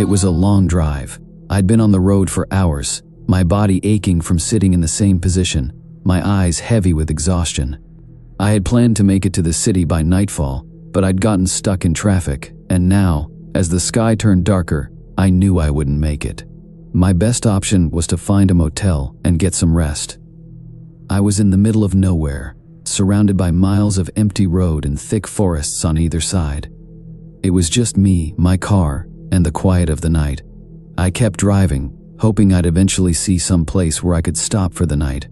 It was a long drive. I'd been on the road for hours, my body aching from sitting in the same position, my eyes heavy with exhaustion. I had planned to make it to the city by nightfall, but I'd gotten stuck in traffic, and now, as the sky turned darker, I knew I wouldn't make it. My best option was to find a motel and get some rest. I was in the middle of nowhere, surrounded by miles of empty road and thick forests on either side. It was just me, my car, and the quiet of the night. I kept driving, hoping I'd eventually see some place where I could stop for the night.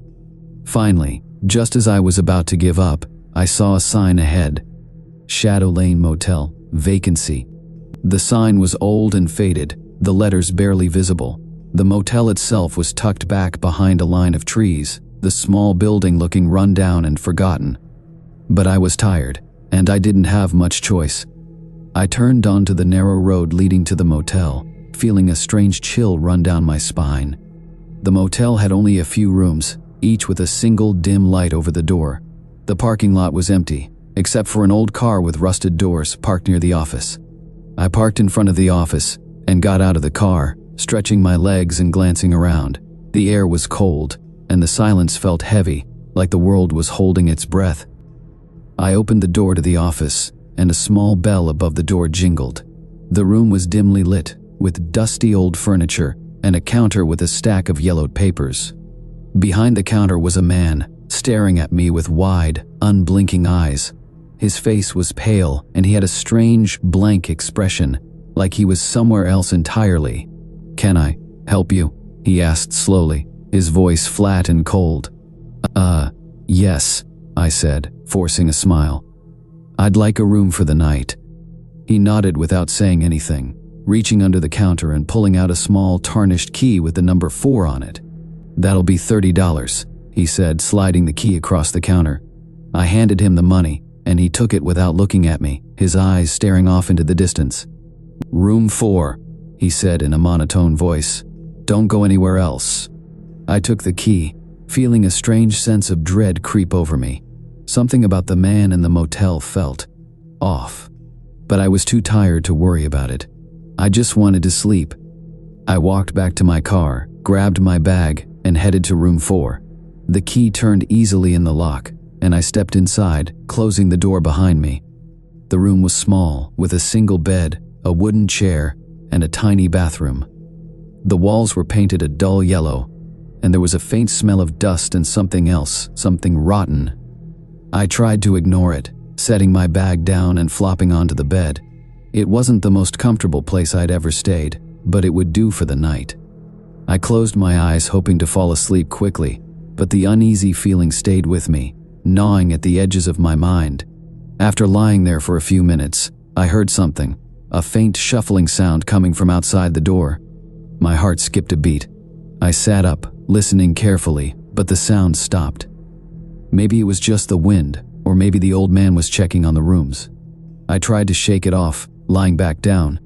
Finally, just as I was about to give up, I saw a sign ahead. Shadow Lane Motel, vacancy. The sign was old and faded, the letters barely visible. The motel itself was tucked back behind a line of trees, the small building looking run down and forgotten. But I was tired, and I didn't have much choice. I turned onto the narrow road leading to the motel, feeling a strange chill run down my spine. The motel had only a few rooms, each with a single dim light over the door. The parking lot was empty, except for an old car with rusted doors parked near the office. I parked in front of the office and got out of the car, stretching my legs and glancing around. The air was cold, and the silence felt heavy, like the world was holding its breath. I opened the door to the office, and a small bell above the door jingled. The room was dimly lit, with dusty old furniture and a counter with a stack of yellowed papers. Behind the counter was a man, staring at me with wide, unblinking eyes. His face was pale, and he had a strange, blank expression, like he was somewhere else entirely. "Can I help you?" he asked slowly, his voice flat and cold. Yes," I said, forcing a smile. "I'd like a room for the night." He nodded without saying anything, reaching under the counter and pulling out a small tarnished key with the number 4 on it. "That'll be $30, he said, sliding the key across the counter. I handed him the money, and he took it without looking at me, his eyes staring off into the distance. "Room 4, he said in a monotone voice. "Don't go anywhere else." I took the key, feeling a strange sense of dread creep over me. Something about the man in the motel felt off, but I was too tired to worry about it. I just wanted to sleep. I walked back to my car, grabbed my bag, and headed to room 4. The key turned easily in the lock, and I stepped inside, closing the door behind me. The room was small, with a single bed, a wooden chair, and a tiny bathroom. The walls were painted a dull yellow, and there was a faint smell of dust and something else, something rotten. I tried to ignore it, setting my bag down and flopping onto the bed. It wasn't the most comfortable place I'd ever stayed, but it would do for the night. I closed my eyes, hoping to fall asleep quickly, but the uneasy feeling stayed with me, gnawing at the edges of my mind. After lying there for a few minutes, I heard something, a faint shuffling sound coming from outside the door. My heart skipped a beat. I sat up, listening carefully, but the sound stopped. Maybe it was just the wind, or maybe the old man was checking on the rooms. I tried to shake it off, lying back down.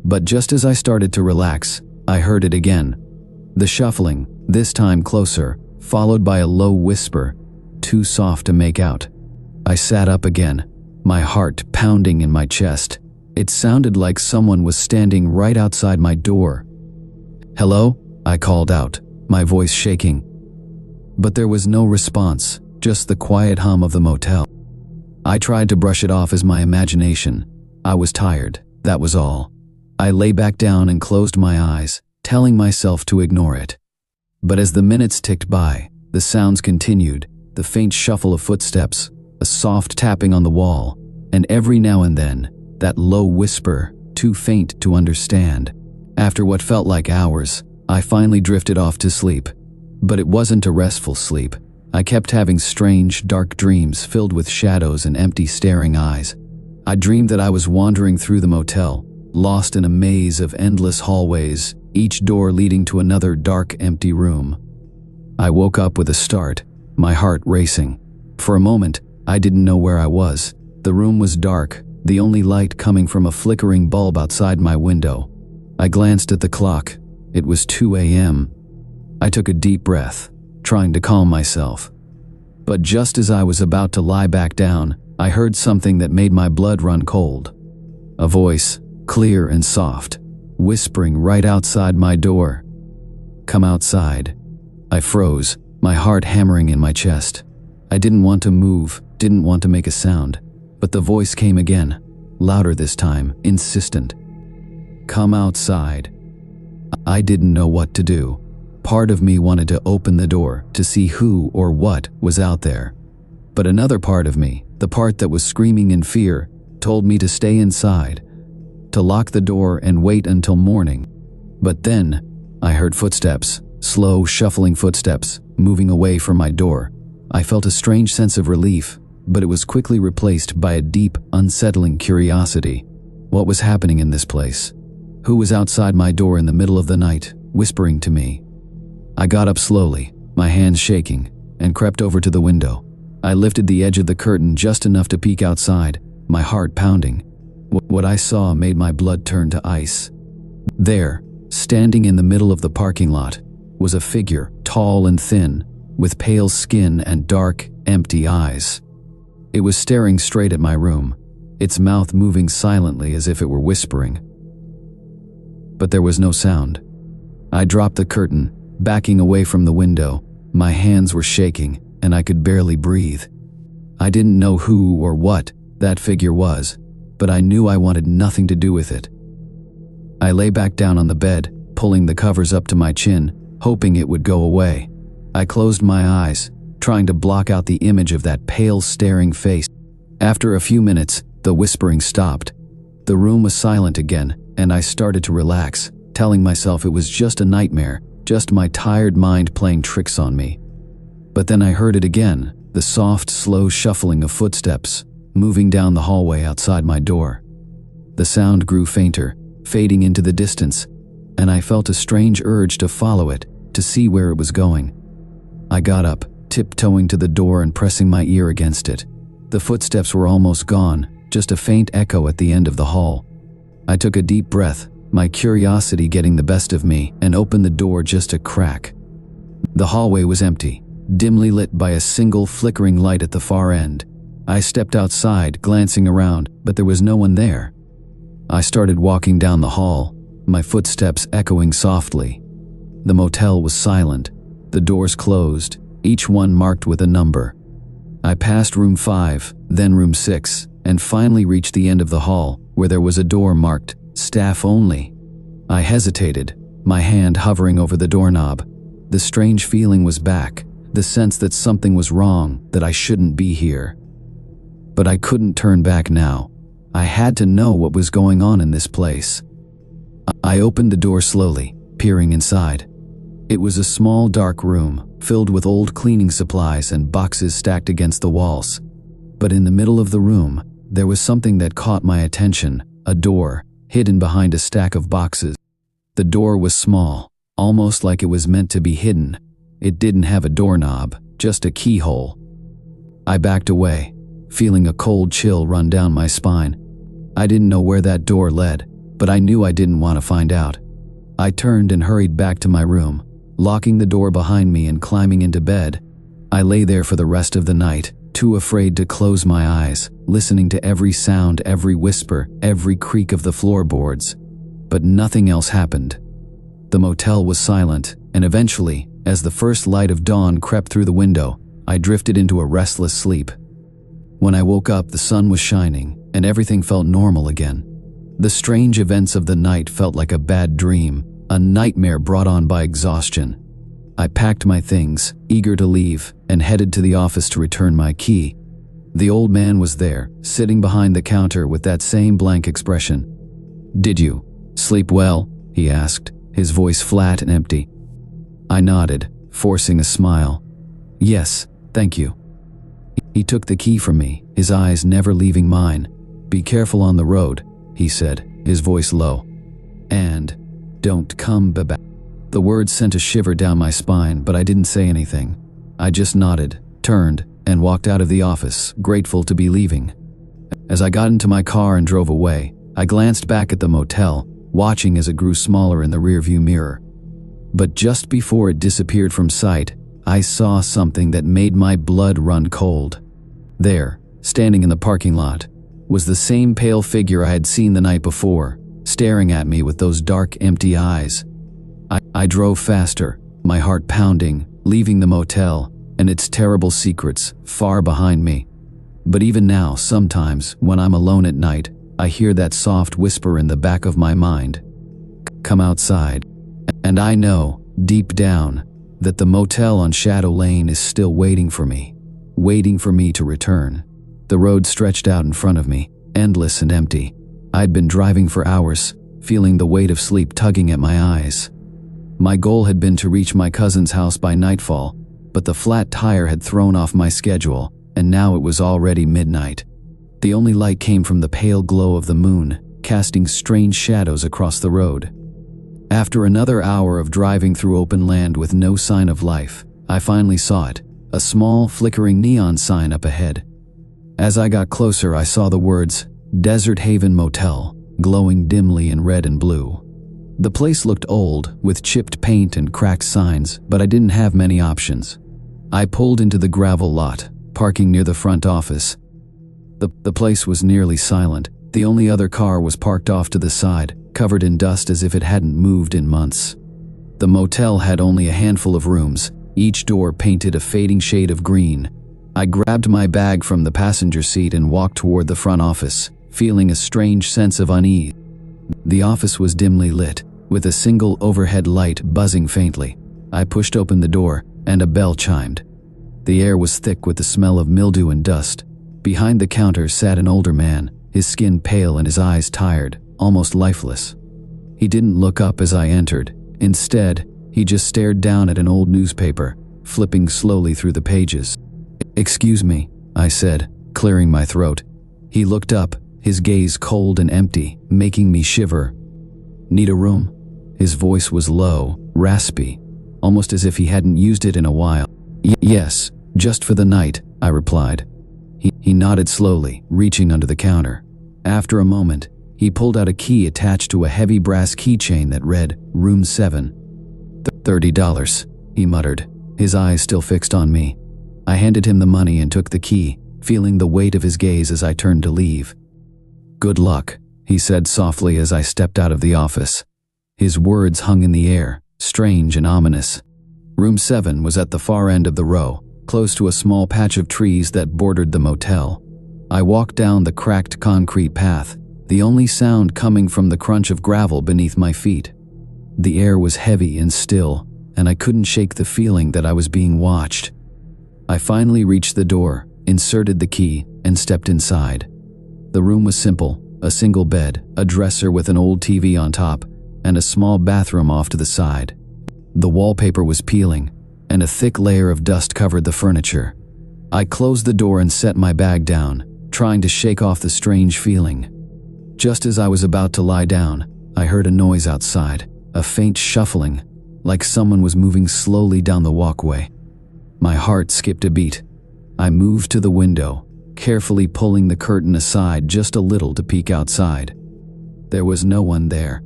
But just as I started to relax, I heard it again. The shuffling, this time closer, followed by a low whisper, too soft to make out. I sat up again, my heart pounding in my chest. It sounded like someone was standing right outside my door. "Hello?" I called out, my voice shaking. But there was no response, just the quiet hum of the motel. I tried to brush it off as my imagination. I was tired, that was all. I lay back down and closed my eyes, telling myself to ignore it. But as the minutes ticked by, the sounds continued, the faint shuffle of footsteps, a soft tapping on the wall, and every now and then, that low whisper, too faint to understand. After what felt like hours, I finally drifted off to sleep. But it wasn't a restful sleep. I kept having strange, dark dreams filled with shadows and empty, staring eyes. I dreamed that I was wandering through the motel, lost in a maze of endless hallways, each door leading to another dark, empty room. I woke up with a start, my heart racing. For a moment, I didn't know where I was. The room was dark, the only light coming from a flickering bulb outside my window. I glanced at the clock. It was 2 a.m. I took a deep breath, trying to calm myself. But just as I was about to lie back down, I heard something that made my blood run cold. A voice, clear and soft. whispering right outside my door. "Come outside." I froze, my heart hammering in my chest. I didn't want to move, didn't want to make a sound, but the voice came again, louder this time, insistent. "Come outside." I didn't know what to do. Part of me wanted to open the door to see who or what was out there. But another part of me, the part that was screaming in fear, told me to stay inside, to lock the door and wait until morning. But then, I heard footsteps, slow, shuffling footsteps, moving away from my door. I felt a strange sense of relief, but it was quickly replaced by a deep, unsettling curiosity. What was happening in this place? Who was outside my door in the middle of the night, whispering to me? I got up slowly, my hands shaking, and crept over to the window. I lifted the edge of the curtain just enough to peek outside, my heart pounding. What I saw made my blood turn to ice. There, standing in the middle of the parking lot, was a figure, tall and thin, with pale skin and dark, empty eyes. It was staring straight at my room, its mouth moving silently as if it were whispering. But there was no sound. I dropped the curtain, backing away from the window. My hands were shaking, and I could barely breathe. I didn't know who or what that figure was, but I knew I wanted nothing to do with it. I lay back down on the bed, pulling the covers up to my chin, hoping it would go away. I closed my eyes, trying to block out the image of that pale, staring face. After a few minutes, the whispering stopped. The room was silent again, and I started to relax, telling myself it was just a nightmare, just my tired mind playing tricks on me. But then I heard it again, the soft, slow shuffling of footsteps, moving down the hallway outside my door. The sound grew fainter, fading into the distance, and I felt a strange urge to follow it, to see where it was going. I got up, tiptoeing to the door and pressing my ear against it. The footsteps were almost gone, just a faint echo at the end of the hall. I took a deep breath, my curiosity getting the best of me, and opened the door just a crack. The hallway was empty, dimly lit by a single flickering light at the far end. I stepped outside, glancing around, but there was no one there. I started walking down the hall, my footsteps echoing softly. The motel was silent, the doors closed, each one marked with a number. I passed room 5, then room 6, and finally reached the end of the hall, where there was a door marked "Staff Only." I hesitated, my hand hovering over the doorknob. The strange feeling was back, the sense that something was wrong, that I shouldn't be here. But I couldn't turn back now. I had to know what was going on in this place. I opened the door slowly, peering inside. It was a small, dark room, filled with old cleaning supplies and boxes stacked against the walls. But in the middle of the room, there was something that caught my attention, a door, hidden behind a stack of boxes. The door was small, almost like it was meant to be hidden. It didn't have a doorknob, just a keyhole. I backed away, feeling a cold chill run down my spine. I didn't know where that door led, but I knew I didn't want to find out. I turned and hurried back to my room, locking the door behind me and climbing into bed. I lay there for the rest of the night, too afraid to close my eyes, listening to every sound, every whisper, every creak of the floorboards. But nothing else happened. The motel was silent, and eventually, as the first light of dawn crept through the window, I drifted into a restless sleep. When I woke up, the sun was shining, and everything felt normal again. The strange events of the night felt like a bad dream, a nightmare brought on by exhaustion. I packed my things, eager to leave, and headed to the office to return my key. The old man was there, sitting behind the counter with that same blank expression. "Did you sleep well?" he asked, his voice flat and empty. I nodded, forcing a smile. "Yes, thank you." He took the key from me, his eyes never leaving mine. "Be careful on the road," he said, his voice low. "And don't come back." The words sent a shiver down my spine, but I didn't say anything. I just nodded, turned, and walked out of the office, grateful to be leaving. As I got into my car and drove away, I glanced back at the motel, watching as it grew smaller in the rearview mirror. But just before it disappeared from sight, I saw something that made my blood run cold. There, standing in the parking lot, was the same pale figure I had seen the night before, staring at me with those dark, empty eyes. I drove faster, my heart pounding, leaving the motel and its terrible secrets far behind me. But even now, sometimes, when I'm alone at night, I hear that soft whisper in the back of my mind. Come outside. And I know, deep down, that the motel on Shadow Lane is still waiting for me to return. The road stretched out in front of me, endless and empty. I'd been driving for hours, feeling the weight of sleep tugging at my eyes. My goal had been to reach my cousin's house by nightfall, but the flat tire had thrown off my schedule, and now it was already midnight. The only light came from the pale glow of the moon, casting strange shadows across the road. After another hour of driving through open land with no sign of life, I finally saw it, a small, flickering neon sign up ahead. As I got closer, I saw the words, Desert Haven Motel, glowing dimly in red and blue. The place looked old, with chipped paint and cracked signs, but I didn't have many options. I pulled into the gravel lot, parking near the front office. The place was nearly silent. The only other car was parked off to the side, covered in dust as if it hadn't moved in months. The motel had only a handful of rooms, each door painted a fading shade of green. I grabbed my bag from the passenger seat and walked toward the front office, feeling a strange sense of unease. The office was dimly lit, with a single overhead light buzzing faintly. I pushed open the door, and a bell chimed. The air was thick with the smell of mildew and dust. Behind the counter sat an older man, his skin pale and his eyes tired, almost lifeless. He didn't look up as I entered. Instead, he just stared down at an old newspaper, flipping slowly through the pages. "Excuse me," I said, clearing my throat. He looked up, his gaze cold and empty, making me shiver. "Need a room?" His voice was low, raspy, almost as if he hadn't used it in a while. Yes, just for the night," I replied. He nodded slowly, reaching under the counter. After a moment, he pulled out a key attached to a heavy brass keychain that read, Room 7. $30, he muttered, his eyes still fixed on me. I handed him the money and took the key, feeling the weight of his gaze as I turned to leave. "Good luck," he said softly as I stepped out of the office. His words hung in the air, strange and ominous. Room 7 was at the far end of the row, close to a small patch of trees that bordered the motel. I walked down the cracked concrete path, the only sound coming from the crunch of gravel beneath my feet. The air was heavy and still, and I couldn't shake the feeling that I was being watched. I finally reached the door, inserted the key, and stepped inside. The room was simple, a single bed, a dresser with an old TV on top, and a small bathroom off to the side. The wallpaper was peeling, and a thick layer of dust covered the furniture. I closed the door and set my bag down, trying to shake off the strange feeling. Just as I was about to lie down, I heard a noise outside, a faint shuffling, like someone was moving slowly down the walkway. My heart skipped a beat. I moved to the window, carefully pulling the curtain aside just a little to peek outside. There was no one there.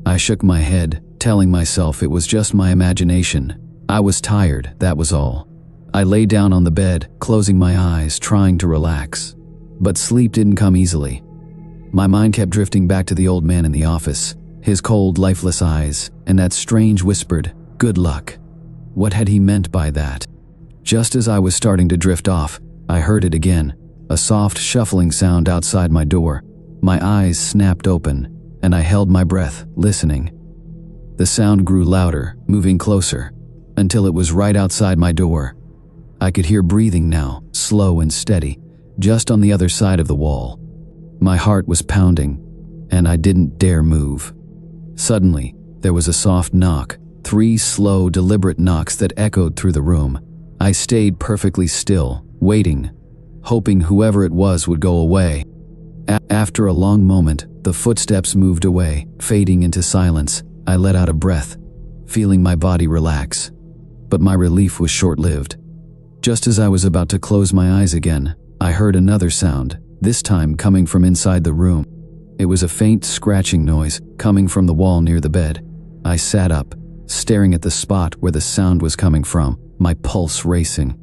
I shook my head, telling myself it was just my imagination. I was tired, that was all. I lay down on the bed, closing my eyes, trying to relax. But sleep didn't come easily. My mind kept drifting back to the old man in the office, his cold, lifeless eyes, and that strange whispered, "Good luck." What had he meant by that? Just as I was starting to drift off, I heard it again, a soft shuffling sound outside my door. My eyes snapped open, and I held my breath, listening. The sound grew louder, moving closer, until it was right outside my door. I could hear breathing now, slow and steady, just on the other side of the wall. My heart was pounding, and I didn't dare move. Suddenly, there was a soft knock, 3 slow, deliberate knocks that echoed through the room. I stayed perfectly still, waiting, hoping whoever it was would go away. After a long moment, the footsteps moved away, fading into silence. I let out a breath, feeling my body relax. But my relief was short-lived. Just as I was about to close my eyes again, I heard another sound, this time coming from inside the room. It was a faint scratching noise coming from the wall near the bed. I sat up, staring at the spot where the sound was coming from, my pulse racing.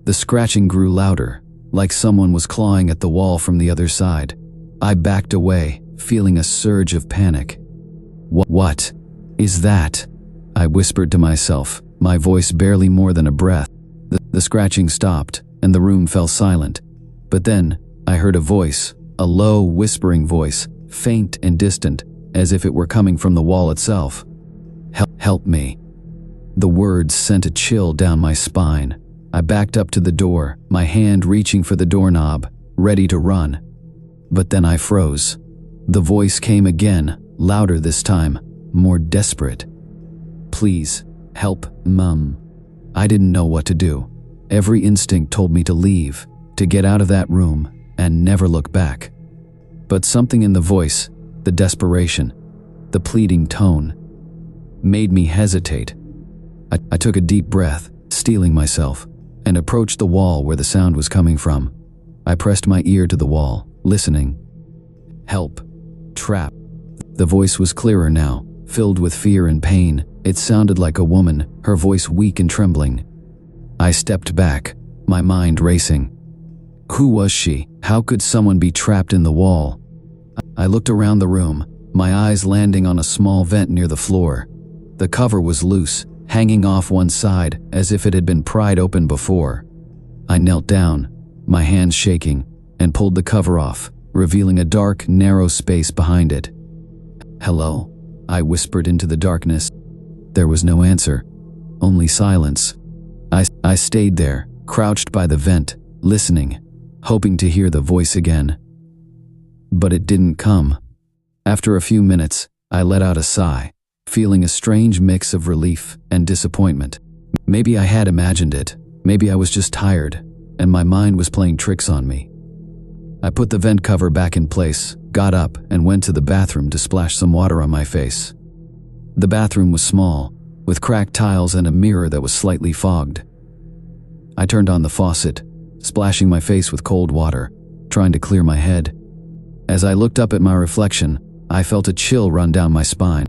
The scratching grew louder, like someone was clawing at the wall from the other side. I backed away, feeling a surge of panic. What is that?" I whispered to myself, my voice barely more than a breath. The scratching stopped, and the room fell silent. But then, I heard a voice, a low, whispering voice, faint and distant, as if it were coming from the wall itself. Help me." The words sent a chill down my spine. I backed up to the door, my hand reaching for the doorknob, ready to run. But then I froze. The voice came again, louder this time, more desperate. "Please, help, Mum." I didn't know what to do. Every instinct told me to leave, to get out of that room, and never look back. But something in the voice, the desperation, the pleading tone, made me hesitate. I took a deep breath, steeling myself, and approached the wall where the sound was coming from. I pressed my ear to the wall, listening. "Help. Trap." The voice was clearer now, filled with fear and pain. It sounded like a woman, her voice weak and trembling. I stepped back, my mind racing. Who was she? How could someone be trapped in the wall? I looked around the room, my eyes landing on a small vent near the floor. The cover was loose, hanging off one side as if it had been pried open before. I knelt down, my hands shaking, and pulled the cover off, revealing a dark, narrow space behind it. "Hello?" I whispered into the darkness. There was no answer, only silence. I stayed there, crouched by the vent, listening, hoping to hear the voice again. But it didn't come. After a few minutes, I let out a sigh, feeling a strange mix of relief and disappointment. Maybe I had imagined it, maybe I was just tired, and my mind was playing tricks on me. I put the vent cover back in place, got up, and went to the bathroom to splash some water on my face. The bathroom was small, with cracked tiles and a mirror that was slightly fogged. I turned on the faucet, splashing my face with cold water, trying to clear my head. As I looked up at my reflection, I felt a chill run down my spine.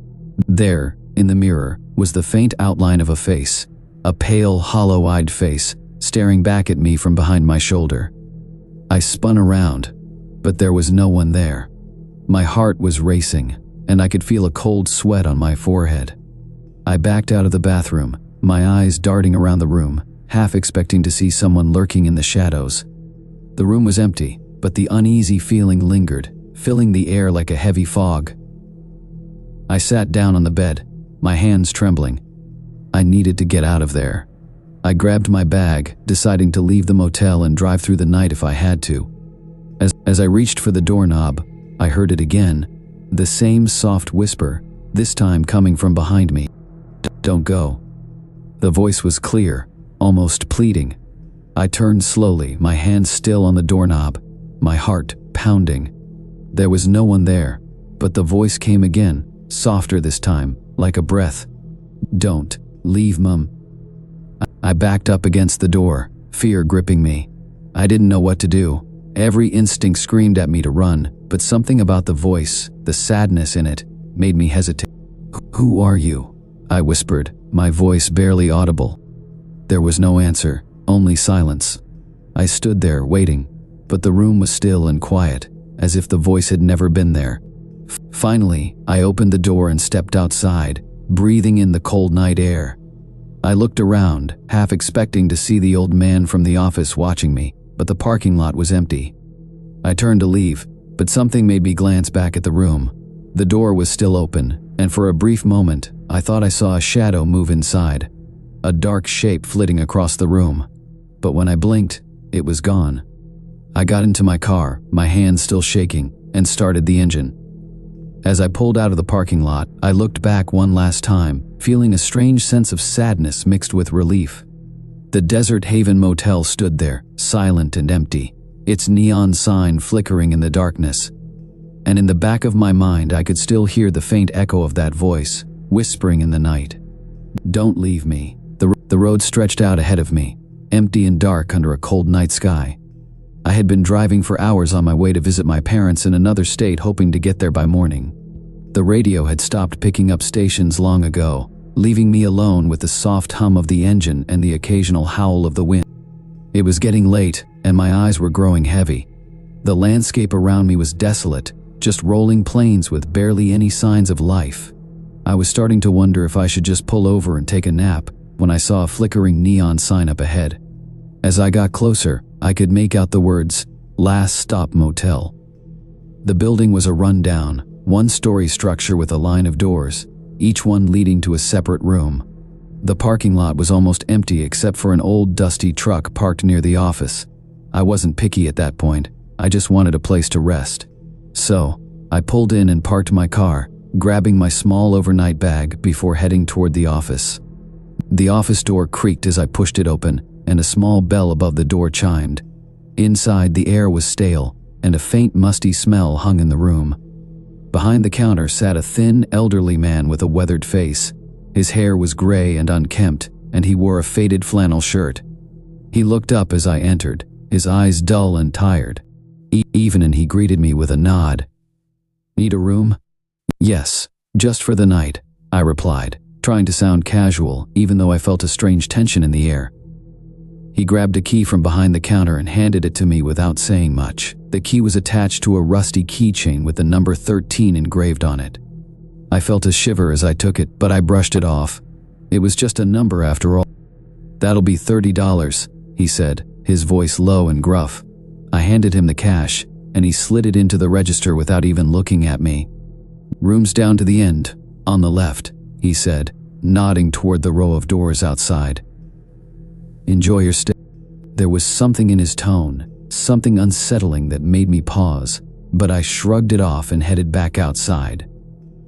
There, in the mirror, was the faint outline of a face, a pale, hollow-eyed face, staring back at me from behind my shoulder. I spun around, but there was no one there. My heart was racing, and I could feel a cold sweat on my forehead. I backed out of the bathroom, my eyes darting around the room, half expecting to see someone lurking in the shadows. The room was empty, but the uneasy feeling lingered, filling the air like a heavy fog. I sat down on the bed, my hands trembling. I needed to get out of there. I grabbed my bag, deciding to leave the motel and drive through the night if I had to. As I reached for the doorknob, I heard it again, the same soft whisper, this time coming from behind me. "Don't go." The voice was clear, almost pleading. I turned slowly, my hands still on the doorknob, my heart pounding. There was no one there, but the voice came again, softer this time, like a breath. "Don't leave, Mum." I backed up against the door, fear gripping me. I didn't know what to do. Every instinct screamed at me to run, but something about the voice, the sadness in it, made me hesitate. "Who are you?" I whispered, my voice barely audible. There was no answer, only silence. I stood there, waiting, but the room was still and quiet, as if the voice had never been there. Finally, I opened the door and stepped outside, breathing in the cold night air. I looked around, half expecting to see the old man from the office watching me, but the parking lot was empty. I turned to leave, but something made me glance back at the room. The door was still open, and for a brief moment, I thought I saw a shadow move inside, a dark shape flitting across the room. But when I blinked, it was gone. I got into my car, my hands still shaking, and started the engine. As I pulled out of the parking lot, I looked back one last time, feeling a strange sense of sadness mixed with relief. The Desert Haven Motel stood there, silent and empty, its neon sign flickering in the darkness. And in the back of my mind, I could still hear the faint echo of that voice, whispering in the night. "Don't leave me." The road stretched out ahead of me, empty and dark under a cold night sky. I had been driving for hours on my way to visit my parents in another state, hoping to get there by morning. The radio had stopped picking up stations long ago, leaving me alone with the soft hum of the engine and the occasional howl of the wind. It was getting late, and my eyes were growing heavy. The landscape around me was desolate, just rolling plains with barely any signs of life. I was starting to wonder if I should just pull over and take a nap when I saw a flickering neon sign up ahead. As I got closer, I could make out the words, "Last Stop Motel." The building was a rundown, one-story structure with a line of doors, each one leading to a separate room. The parking lot was almost empty except for an old dusty truck parked near the office. I wasn't picky at that point, I just wanted a place to rest. So, I pulled in and parked my car, grabbing my small overnight bag before heading toward the office. The office door creaked as I pushed it open, and a small bell above the door chimed. Inside, the air was stale, and a faint musty smell hung in the room. Behind the counter sat a thin, elderly man with a weathered face. His hair was gray and unkempt, and he wore a faded flannel shirt. He looked up as I entered, his eyes dull and tired. Even he greeted me with a nod. "Need a room?" "Yes, just for the night," I replied, trying to sound casual even though I felt a strange tension in the air. He grabbed a key from behind the counter and handed it to me without saying much. The key was attached to a rusty keychain with the number 13 engraved on it. I felt a shiver as I took it, but I brushed it off. It was just a number after all. "That'll be $30, he said, his voice low and gruff. I handed him the cash, and he slid it into the register without even looking at me. "Room's down to the end, on the left," he said, nodding toward the row of doors outside. "Enjoy your stay." There was something in his tone, something unsettling that made me pause, but I shrugged it off and headed back outside.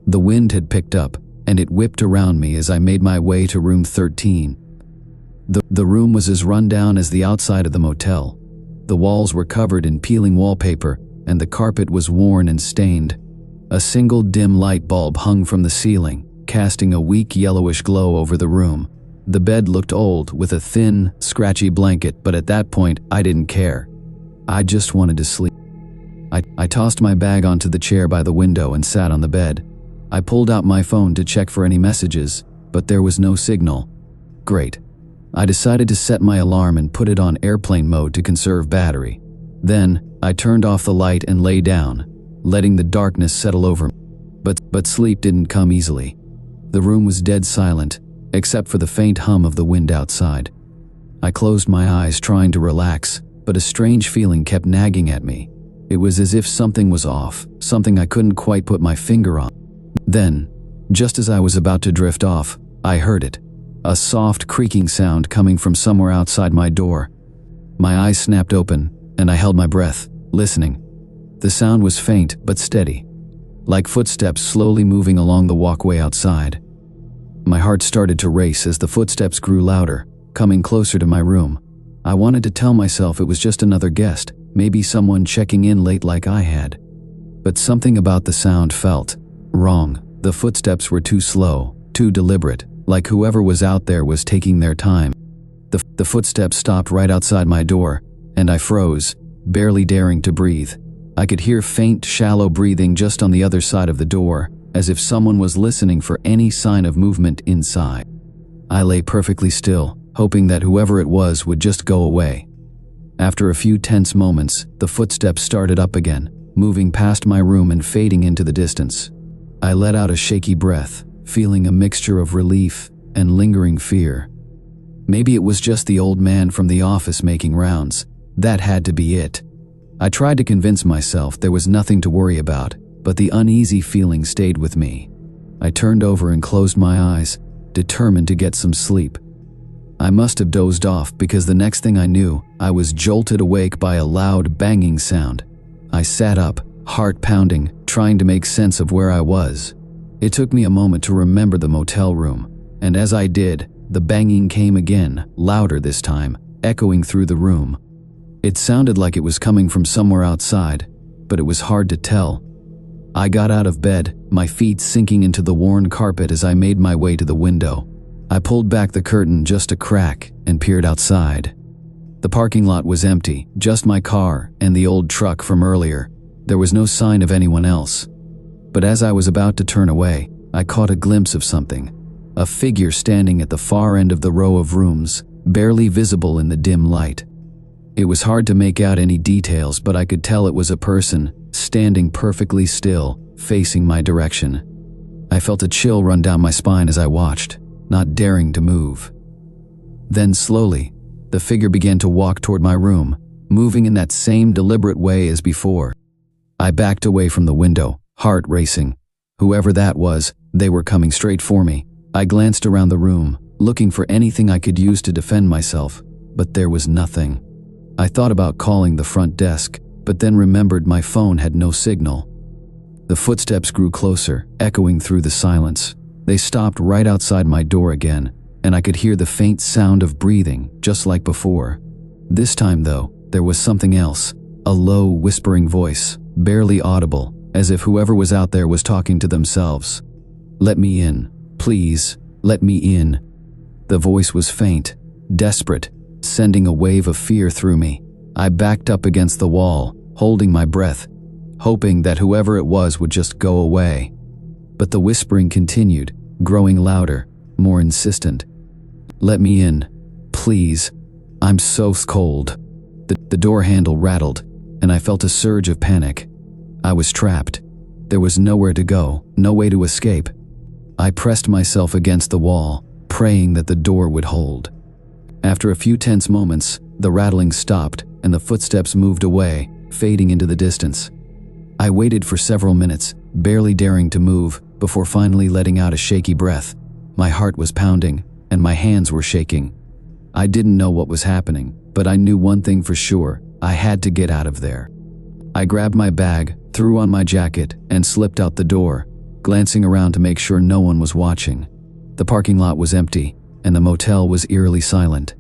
The wind had picked up, and it whipped around me as I made my way to room 13. The room was as run down as the outside of the motel. The walls were covered in peeling wallpaper, and the carpet was worn and stained. A single dim light bulb hung from the ceiling, casting a weak yellowish glow over the room. The bed looked old, with a thin, scratchy blanket, but at that point, I didn't care. I just wanted to sleep. I tossed my bag onto the chair by the window and sat on the bed. I pulled out my phone to check for any messages, but there was no signal. Great. I decided to set my alarm and put it on airplane mode to conserve battery. Then, I turned off the light and lay down, letting the darkness settle over me. But sleep didn't come easily. The room was dead silent, except for the faint hum of the wind outside. I closed my eyes trying to relax, but a strange feeling kept nagging at me. It was as if something was off, something I couldn't quite put my finger on. Then, just as I was about to drift off, I heard it. A soft creaking sound coming from somewhere outside my door. My eyes snapped open, and I held my breath, listening. The sound was faint but steady, like footsteps slowly moving along the walkway outside. My heart started to race as the footsteps grew louder, coming closer to my room. I wanted to tell myself it was just another guest, maybe someone checking in late like I had. But something about the sound felt wrong. The footsteps were too slow, too deliberate, like whoever was out there was taking their time. The footsteps stopped right outside my door, and I froze, barely daring to breathe. I could hear faint, shallow breathing just on the other side of the door, as if someone was listening for any sign of movement inside. I lay perfectly still, hoping that whoever it was would just go away. After a few tense moments, the footsteps started up again, moving past my room and fading into the distance. I let out a shaky breath, feeling a mixture of relief and lingering fear. Maybe it was just the old man from the office making rounds. That had to be it. I tried to convince myself there was nothing to worry about, but the uneasy feeling stayed with me. I turned over and closed my eyes, determined to get some sleep. I must have dozed off because the next thing I knew, I was jolted awake by a loud banging sound. I sat up, heart pounding, trying to make sense of where I was. It took me a moment to remember the motel room, and as I did, the banging came again, louder this time, echoing through the room. It sounded like it was coming from somewhere outside, but it was hard to tell. I got out of bed, my feet sinking into the worn carpet as I made my way to the window. I pulled back the curtain just a crack and peered outside. The parking lot was empty, just my car and the old truck from earlier. There was no sign of anyone else. But as I was about to turn away, I caught a glimpse of something. A figure standing at the far end of the row of rooms, barely visible in the dim light. It was hard to make out any details, but I could tell it was a person, standing perfectly still, facing my direction. I felt a chill run down my spine as I watched, not daring to move. Then slowly, the figure began to walk toward my room, moving in that same deliberate way as before. I backed away from the window, heart racing. Whoever that was, they were coming straight for me. I glanced around the room, looking for anything I could use to defend myself, but there was nothing. I thought about calling the front desk, but then remembered my phone had no signal. The footsteps grew closer, echoing through the silence. They stopped right outside my door again, and I could hear the faint sound of breathing, just like before. This time, though, there was something else, a low, whispering voice, barely audible, as if whoever was out there was talking to themselves. "Let me in. Please, let me in." The voice was faint, desperate, sending a wave of fear through me. I backed up against the wall, holding my breath, hoping that whoever it was would just go away. But the whispering continued, growing louder, more insistent. "Let me in. Please. I'm so cold." The door handle rattled, and I felt a surge of panic. I was trapped. There was nowhere to go, no way to escape. I pressed myself against the wall, praying that the door would hold. After a few tense moments, the rattling stopped and the footsteps moved away, fading into the distance. I waited for several minutes, barely daring to move, before finally letting out a shaky breath. My heart was pounding, and my hands were shaking. I didn't know what was happening, but I knew one thing for sure: I had to get out of there. I grabbed my bag, threw on my jacket, and slipped out the door, glancing around to make sure no one was watching. The parking lot was empty, and the motel was eerily silent.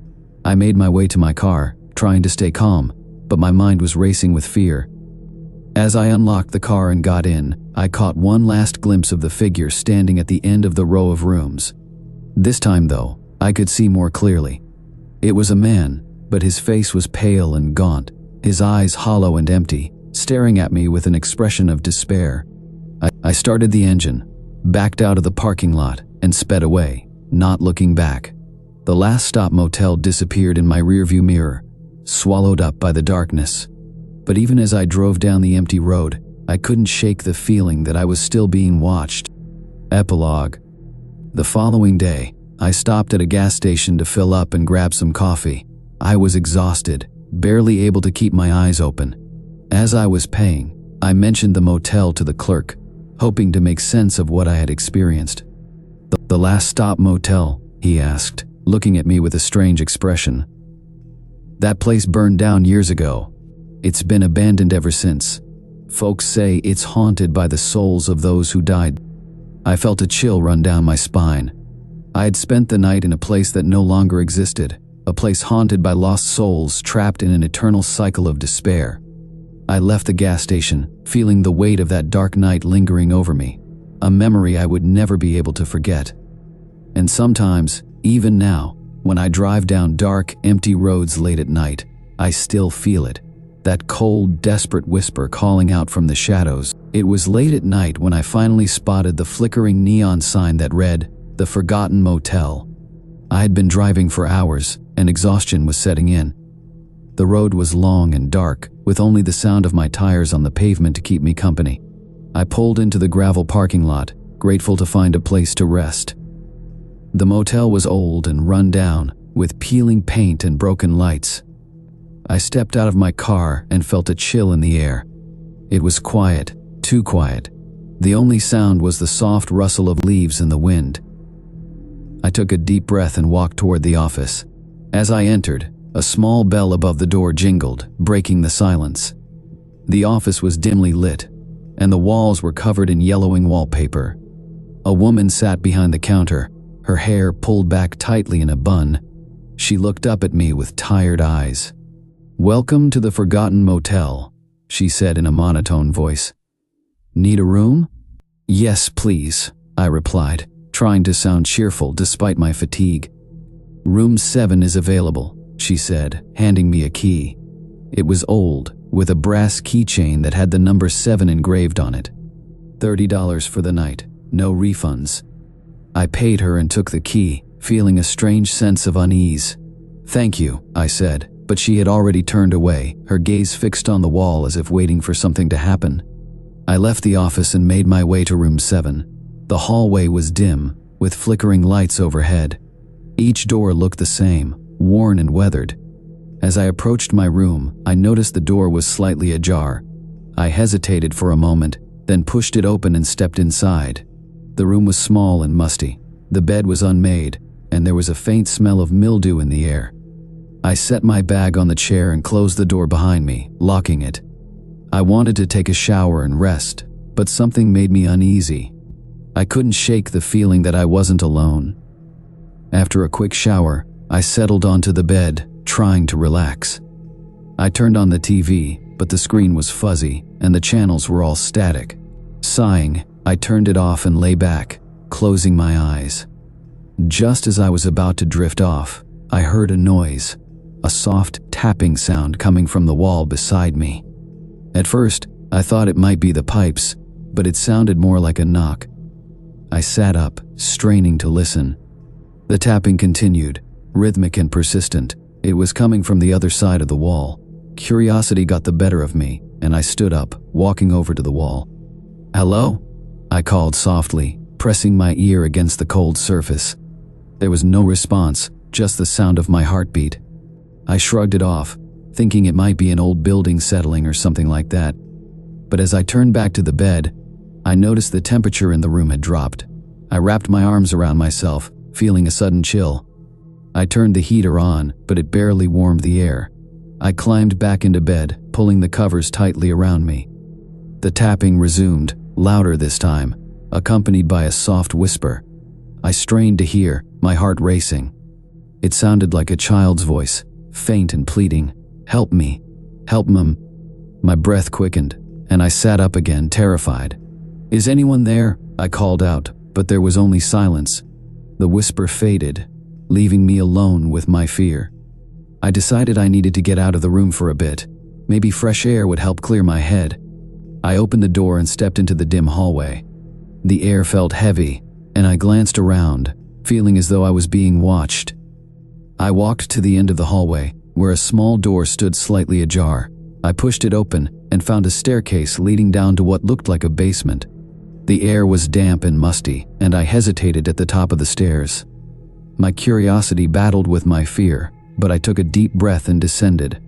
I made my way to my car, trying to stay calm, but my mind was racing with fear. As I unlocked the car and got in, I caught one last glimpse of the figure standing at the end of the row of rooms. This time, though, I could see more clearly. It was a man, but his face was pale and gaunt, his eyes hollow and empty, staring at me with an expression of despair. I started the engine, backed out of the parking lot, and sped away, not looking back. The last stop motel disappeared in my rearview mirror, swallowed up by the darkness. But even as I drove down the empty road, I couldn't shake the feeling that I was still being watched. Epilogue. The following day, I stopped at a gas station to fill up and grab some coffee. I was exhausted, barely able to keep my eyes open. As I was paying, I mentioned the motel to the clerk, hoping to make sense of what I had experienced. "The last stop motel?" he asked, looking at me with a strange expression. "That place burned down years ago. It's been abandoned ever since. Folks say it's haunted by the souls of those who died." I felt a chill run down my spine. I had spent the night in a place that no longer existed, a place haunted by lost souls trapped in an eternal cycle of despair. I left the gas station, feeling the weight of that dark night lingering over me, a memory I would never be able to forget. And sometimes, even now, when I drive down dark, empty roads late at night, I still feel it. That cold, desperate whisper calling out from the shadows. It was late at night when I finally spotted the flickering neon sign that read, "The Forgotten Motel." I had been driving for hours, and exhaustion was setting in. The road was long and dark, with only the sound of my tires on the pavement to keep me company. I pulled into the gravel parking lot, grateful to find a place to rest. The motel was old and run down, with peeling paint and broken lights. I stepped out of my car and felt a chill in the air. It was quiet, too quiet. The only sound was the soft rustle of leaves in the wind. I took a deep breath and walked toward the office. As I entered, a small bell above the door jingled, breaking the silence. The office was dimly lit, and the walls were covered in yellowing wallpaper. A woman sat behind the counter, her hair pulled back tightly in a bun. She looked up at me with tired eyes. "Welcome to the Forgotten Motel," she said in a monotone voice. "Need a room?" "Yes, please," I replied, trying to sound cheerful despite my fatigue. "Room 7 is available," she said, handing me a key. It was old, with a brass keychain that had the number 7 engraved on it. $30 for the night, no refunds. I paid her and took the key, feeling a strange sense of unease. "Thank you," I said, but she had already turned away, her gaze fixed on the wall as if waiting for something to happen. I left the office and made my way to room 7. The hallway was dim, with flickering lights overhead. Each door looked the same, worn and weathered. As I approached my room, I noticed the door was slightly ajar. I hesitated for a moment, then pushed it open and stepped inside. The room was small and musty. The bed was unmade, and there was a faint smell of mildew in the air. I set my bag on the chair and closed the door behind me, locking it. I wanted to take a shower and rest, but something made me uneasy. I couldn't shake the feeling that I wasn't alone. After a quick shower, I settled onto the bed, trying to relax. I turned on the TV, but the screen was fuzzy and the channels were all static. Sighing, I turned it off and lay back, closing my eyes. Just as I was about to drift off, I heard a noise, a soft tapping sound coming from the wall beside me. At first, I thought it might be the pipes, but it sounded more like a knock. I sat up, straining to listen. The tapping continued, rhythmic and persistent. It was coming from the other side of the wall. Curiosity got the better of me, and I stood up, walking over to the wall. "Hello?" I called softly, pressing my ear against the cold surface. There was no response, just the sound of my heartbeat. I shrugged it off, thinking it might be an old building settling or something like that. But as I turned back to the bed, I noticed the temperature in the room had dropped. I wrapped my arms around myself, feeling a sudden chill. I turned the heater on, but it barely warmed the air. I climbed back into bed, pulling the covers tightly around me. The tapping resumed, louder this time, accompanied by a soft whisper. I strained to hear, my heart racing. It sounded like a child's voice, faint and pleading. "Help me. Help Mum." My breath quickened, and I sat up again, terrified. "Is anyone there?" I called out, but there was only silence. The whisper faded, leaving me alone with my fear. I decided I needed to get out of the room for a bit. Maybe fresh air would help clear my head. I opened the door and stepped into the dim hallway. The air felt heavy, and I glanced around, feeling as though I was being watched. I walked to the end of the hallway, where a small door stood slightly ajar. I pushed it open and found a staircase leading down to what looked like a basement. The air was damp and musty, and I hesitated at the top of the stairs. My curiosity battled with my fear, but I took a deep breath and descended.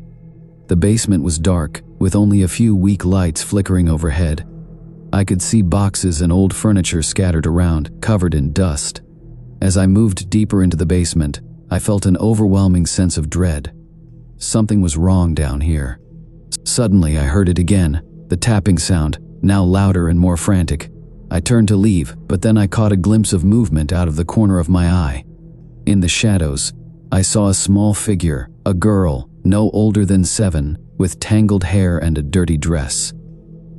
The basement was dark, with only a few weak lights flickering overhead. I could see boxes and old furniture scattered around, covered in dust. As I moved deeper into the basement, I felt an overwhelming sense of dread. Something was wrong down here. Suddenly, I heard it again, the tapping sound, now louder and more frantic. I turned to leave, but then I caught a glimpse of movement out of the corner of my eye. In the shadows, I saw a small figure, a girl, no older than 7, with tangled hair and a dirty dress.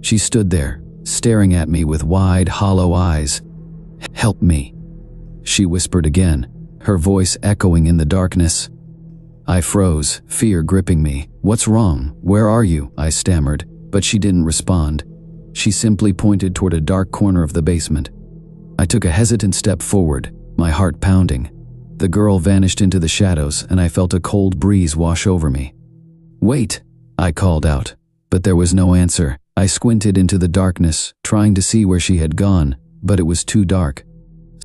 She stood there, staring at me with wide, hollow eyes. "Help me," she whispered again, her voice echoing in the darkness. I froze, fear gripping me. "What's wrong? Where are you?" I stammered, but she didn't respond. She simply pointed toward a dark corner of the basement. I took a hesitant step forward, my heart pounding. The girl vanished into the shadows, and I felt a cold breeze wash over me. "Wait," I called out, but there was no answer. I squinted into the darkness, trying to see where she had gone, but it was too dark.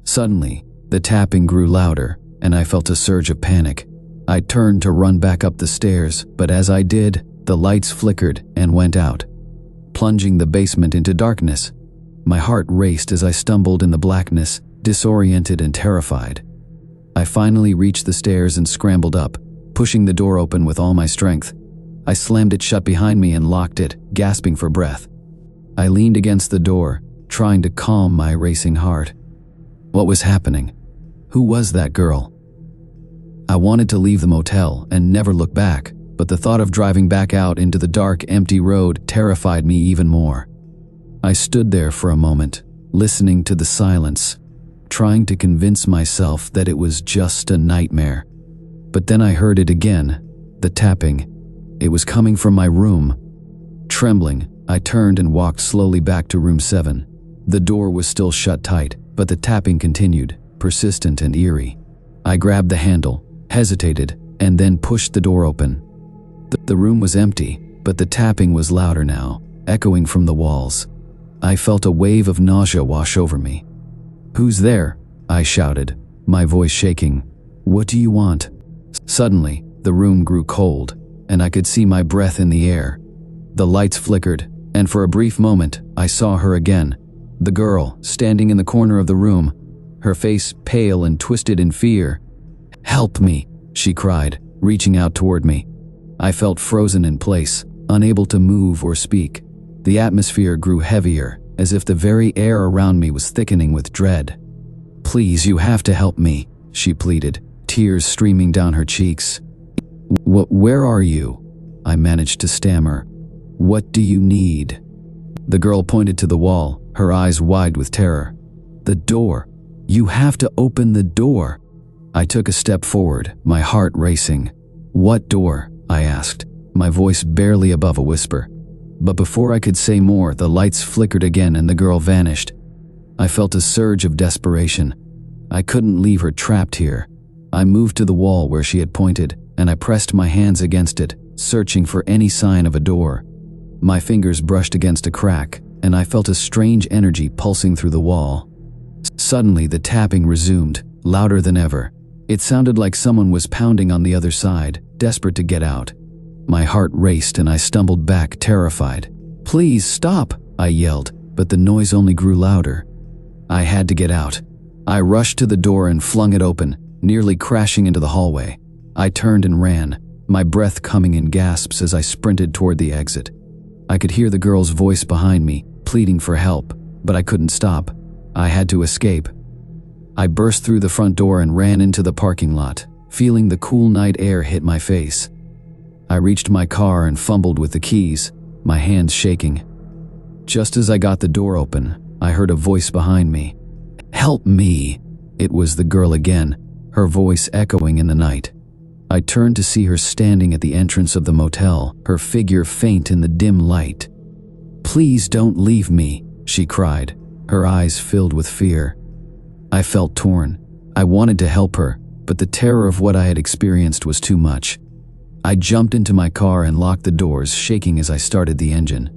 Suddenly, the tapping grew louder, and I felt a surge of panic. I turned to run back up the stairs, but as I did, the lights flickered and went out, plunging the basement into darkness. My heart raced as I stumbled in the blackness, disoriented and terrified. I finally reached the stairs and scrambled up, pushing the door open with all my strength. I slammed it shut behind me and locked it, gasping for breath. I leaned against the door, trying to calm my racing heart. What was happening? Who was that girl? I wanted to leave the motel and never look back, but the thought of driving back out into the dark, empty road terrified me even more. I stood there for a moment, listening to the silence, trying to convince myself that it was just a nightmare. But then I heard it again, the tapping. It was coming from my room. Trembling, I turned and walked slowly back to room 7. The door was still shut tight, but the tapping continued, persistent and eerie. I grabbed the handle, hesitated, and then pushed the door open. The room was empty, but the tapping was louder now, echoing from the walls. I felt a wave of nausea wash over me. "Who's there?" I shouted, my voice shaking. "What do you want?" Suddenly, the room grew cold, and I could see my breath in the air. The lights flickered, and for a brief moment, I saw her again. The girl, standing in the corner of the room, her face pale and twisted in fear. "Help me," she cried, reaching out toward me. I felt frozen in place, unable to move or speak. The atmosphere grew heavier, as if the very air around me was thickening with dread. "Please, you have to help me," she pleaded, tears streaming down her cheeks. Where are you?" I managed to stammer. "What do you need?" The girl pointed to the wall, her eyes wide with terror. "The door. You have to open the door." I took a step forward, my heart racing. "What door?" I asked, my voice barely above a whisper. But before I could say more, the lights flickered again and the girl vanished. I felt a surge of desperation. I couldn't leave her trapped here. I moved to the wall where she had pointed, and I pressed my hands against it, searching for any sign of a door. My fingers brushed against a crack, and I felt a strange energy pulsing through the wall. Suddenly, the tapping resumed, louder than ever. It sounded like someone was pounding on the other side, desperate to get out. My heart raced and I stumbled back, terrified. "Please stop," I yelled, but the noise only grew louder. I had to get out. I rushed to the door and flung it open, nearly crashing into the hallway. I turned and ran, my breath coming in gasps as I sprinted toward the exit. I could hear the girl's voice behind me, pleading for help, but I couldn't stop. I had to escape. I burst through the front door and ran into the parking lot, feeling the cool night air hit my face. I reached my car and fumbled with the keys, my hands shaking. Just as I got the door open, I heard a voice behind me. "Help me!" It was the girl again, her voice echoing in the night. I turned to see her standing at the entrance of the motel, her figure faint in the dim light. "Please don't leave me," she cried, her eyes filled with fear. I felt torn. I wanted to help her, but the terror of what I had experienced was too much. I jumped into my car and locked the doors, shaking as I started the engine.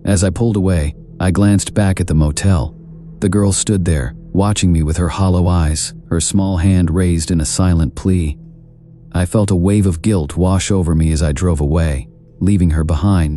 As I pulled away, I glanced back at the motel. The girl stood there, watching me with her hollow eyes, her small hand raised in a silent plea. I felt a wave of guilt wash over me as I drove away, leaving her behind,